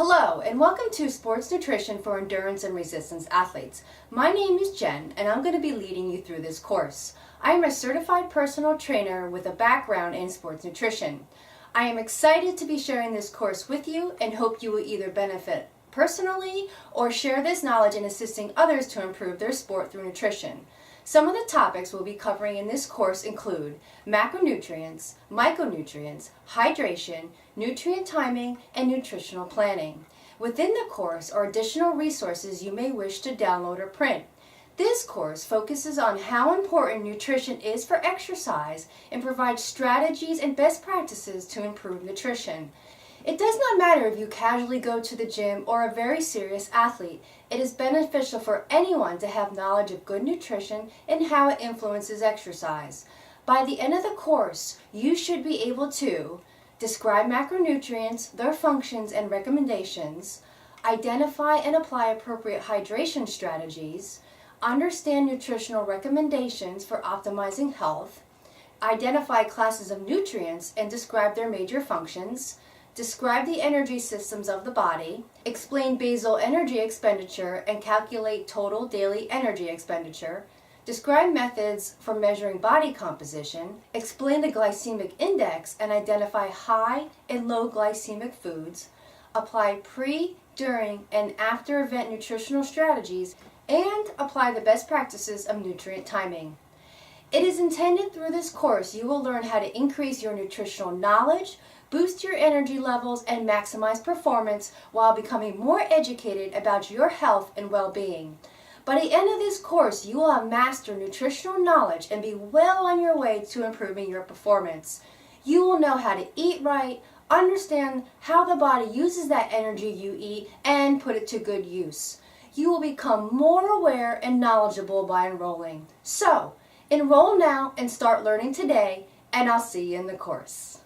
Hello, and welcome to Sports Nutrition for Endurance and Resistance Athletes. My name is Jen, and I'm going to be leading you through this course. I am a certified personal trainer with a background in sports nutrition. I am excited to be sharing this course with you and hope you will either benefit personally or share this knowledge in assisting others to improve their sport through nutrition. Some of the topics we'll be covering in this course include macronutrients, micronutrients, hydration, nutrient timing, and nutritional planning. Within the course are additional resources you may wish to download or print. This course focuses on how important nutrition is for exercise and provides strategies and best practices to improve nutrition. It does not matter if you casually go to the gym or a very serious athlete. It is beneficial for anyone to have knowledge of good nutrition and how it influences exercise. By the end of the course, you should be able to describe macronutrients, their functions and recommendations, identify and apply appropriate hydration strategies, understand nutritional recommendations for optimizing health, identify classes of nutrients and describe their major functions, describe the energy systems of the body, explain basal energy expenditure and calculate total daily energy expenditure, describe methods for measuring body composition, explain the glycemic index and identify high and low glycemic foods, apply pre, during, and after event nutritional strategies, and apply the best practices of nutrient timing. It is intended through this course you will learn how to increase your nutritional knowledge, boost your energy levels, and maximize performance while becoming more educated about your health and well-being. By the end of this course, you will have mastered nutritional knowledge and be well on your way to improving your performance. You will know how to eat right, understand how the body uses that energy you eat, and put it to good use. You will become more aware and knowledgeable by enrolling. So, enroll now and start learning today, and I'll see you in the course.